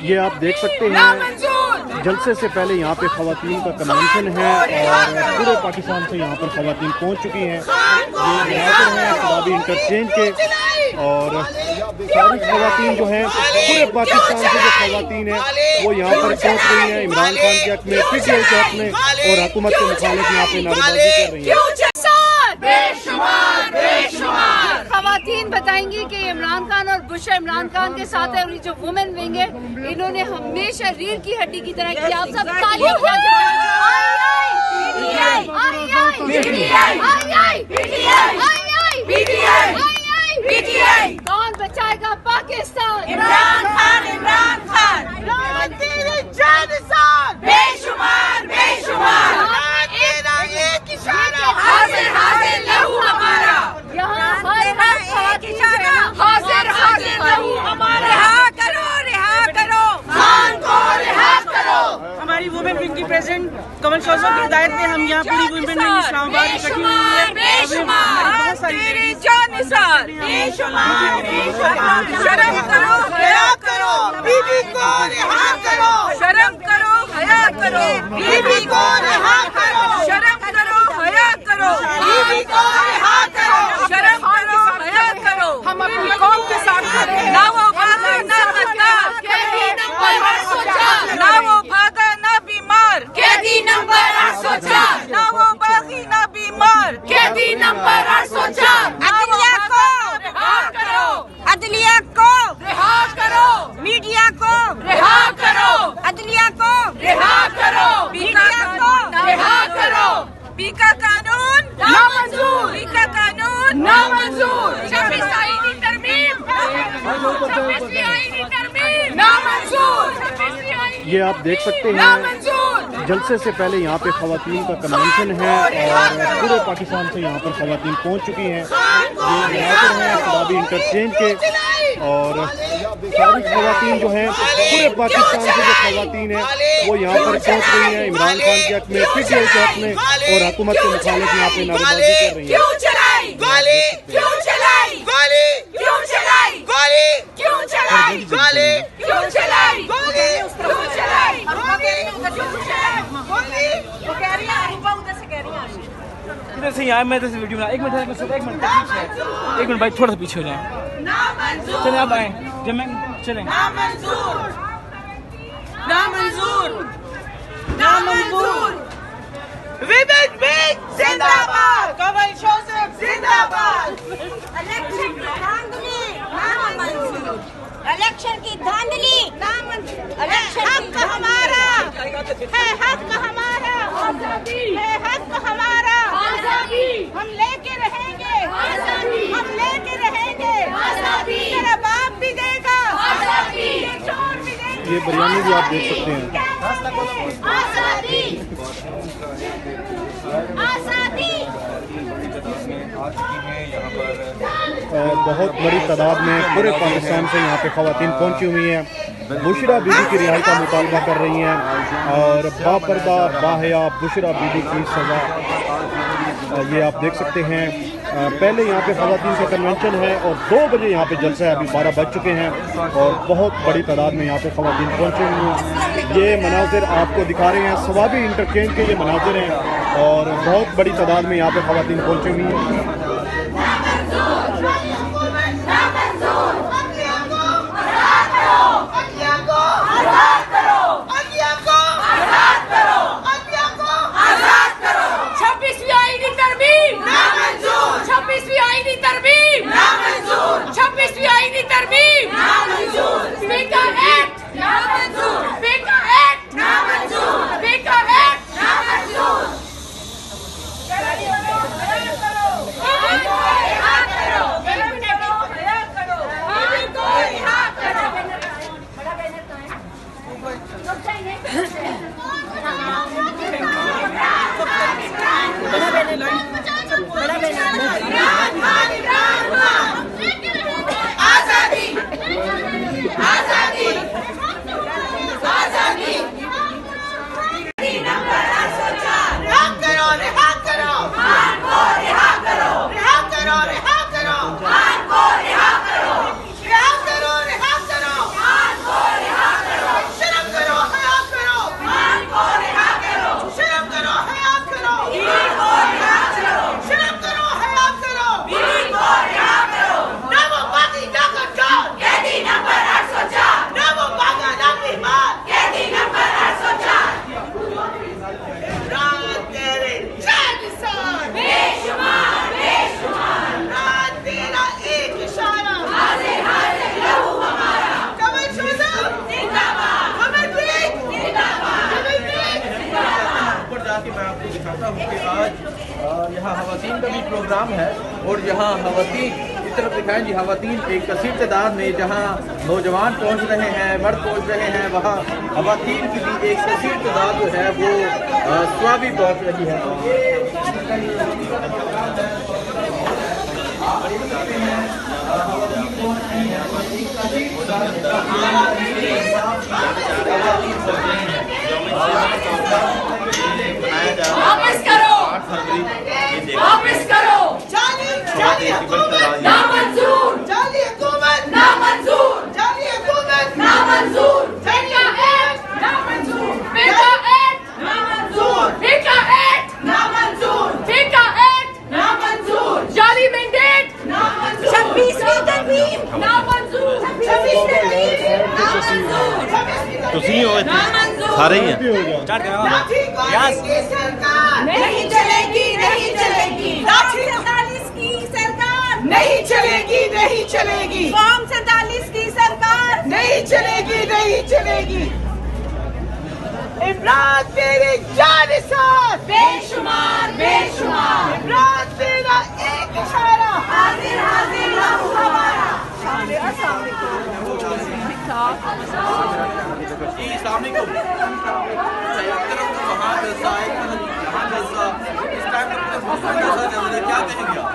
ये आप देख सकते हैं जलसे से पहले यहाँ पे खवातीन का कन्वेंशन है और पूरे पाकिस्तान से यहाँ पर खवातीन पहुँच चुकी हैं। ये मनाज़िर हैं शबाबी इंटरचेंज के और सारी खवातीन जो हैं पूरे पाकिस्तान से जो खवातीन हैं वो यहाँ पर पहुँच रही हैं। इमरान खान के हक में, पीटीआई के हक में और हुकूमत के मुखालिफ यहाँ पे नारेबाजी कर रही हैं। खवातीन बताएंगी कि इमरान खान और बुश इमरान खान के साथ है और ये जो वुमेन विंग है इन्होंने हमेशा रीढ़ की हड्डी की तरह किया। आप सब तालियां कौन बचाएगा पाकिस्तान? इमरान खान, इमरान खान। बेशुमार बेशुमार हाजिर हाजिर लहू हमारा, यहाँ हर इशारा हाजिर हाजिर लहू हमारा। रिहा करो खान को रिहा करो। हमारी वुमेन विंग की प्रेसिडेंट कमल शौजो की हिदायत में हम यहाँ पूरी वुमेन विंग इस्लामाबाद इकट्ठी हुई है। बेशुमार तेरी जानिसार, बेशुमार शर्म करो हया करो, बीबी को रिहा करो। शर्म करो हया करो, बीबी को रिहा करो। शर्म करो हया करो, बीबी को रिहा करो। शर्म करो हया करो। हम अपनी कौम के साथ खड़े हैं। ना वो भागा ना गद्दार, कैदी नंबर 804। ना वो भागा ना बीमार, कैदी नंबर 804। ना वो बागी ना बीमार, कैदी नंबर 804। अदलिया को रिहा करो, अदलिया को रिहा करो। मीडिया को रिहा करो, अदलिया को रिहा करो। मीडिया को रिहा करो। बीका कानून नामंजूर, बीका कानून नामंजूर। 26 आईनी तरमीम, 26वीं आईनी तरमीम नामंजूर। ये आप देख सकते हैं जलसे से पहले यहाँ पे खवातीन का कन्वेंशन है और पूरे पाकिस्तान से यहाँ पर खवातीन पहुँच चुकी हैं। ये मनाज़िर हैं शबाबी इंटरचेंज के और सारी खवातीन जो हैं पूरे पाकिस्तान से जो खवातीन हैं वो यहाँ पर पहुँच रही हैं। इमरान खान के हक में, पीटीआई के हक में और हुकूमत के मुखालिफ यहाँ पे नारेबाजी कर रही हैं। क्यों चलाई गोली, क्यों चलाई गोली, क्यों चलाई गोली, क्यों चलाई गोली, क्यों चलाई गोली, क्यों चलाई गोली। वो कह रही है रूपा उधर से कह रही है इधर से यहाँ मैं इधर से वीडियो बना। एक मिनट भाई थोड़ा सा पीछे हो जाए। चले आप आए जब मैं चले। नामंजूर नामंजूर नामंजूर। विमेन विंग जिंदाबाद, कमल शौजो जिंदाबाद। इलेक्शन की धांधली नामंजूर, इलेक्शन की धांधली नामंजूर। हक हमारा है, हक हमारा आजादी है, हक हमारा आजादी। हम लेके रहेंगे आजादी, हम लेके रहेंगे आजादी। तेरा बाप भी देगा आजादी, ये चोर भी देगा। ये बिरयानी भी आप देख सकते हैं। आजादी आजादी। बहुत बड़ी तादाद में पूरे पाकिस्तान से यहाँ पे खवातीन पहुँची हुई हैं। बुशरा बीबी की रिहाई का मुतालबा कर रही हैं और बापर्दा बाहया बुशरा बीबी की सज़ा। ये आप देख सकते हैं पहले यहाँ पे खवातीन का कन्वेंशन है और 2 बजे यहाँ पे जलसा है। अभी 12 बज चुके हैं और बहुत बड़ी तादाद में यहाँ पे खवातीन पहुँचे हुए हैं। ये मनाज़िर आपको दिखा रहे हैं शबाबी इंटरचेंज के ये मनाज़िर हैं और बहुत बड़ी तादाद में यहाँ पे खवातीन पहुँची हुई हैं। यहाँ खवातीन का भी प्रोग्राम है और यहाँ खवातीन इस तरफ दिखाएं जी, खवातीन एक कसीर तादाद में जहाँ नौजवान पहुँच रहे हैं, मर्द पहुँच रहे हैं, वहाँ खवातीन की भी एक कसीर तादाद जो है वो स्वाबी पहुँच रही है। वापस करो, वापस करो, नामंजूर, नामंजूर, नामंजूर, फेका एक्ट, नामंजूर, फेका एक्ट, नामंजूर, फेका एक्ट, नामंजूर, फेका एक्ट, नामंजूर, जाली मैंडेट, नामंजूर, 26वीं तरमीम, नामंजूर, 26वीं तरमीम, नामंजूर, ਤੁਸੀਂ ਹੋ ਇੱਥੇ ਸਾਰੇ ਹੀ ਆ नहीं चलेगी, नहीं चलेगी, लाठी 47 की सरकार नहीं चलेगी, नहीं चलेगी, फॉर्म 47 की सरकार नहीं चलेगी, नहीं चलेगी। इमरान तेरे जानिसार बेशुमार, बेशुमार, इमरान तेरा एक इशारा हाजिर, हाजिर लहू हमारा। क्या कहेंगे?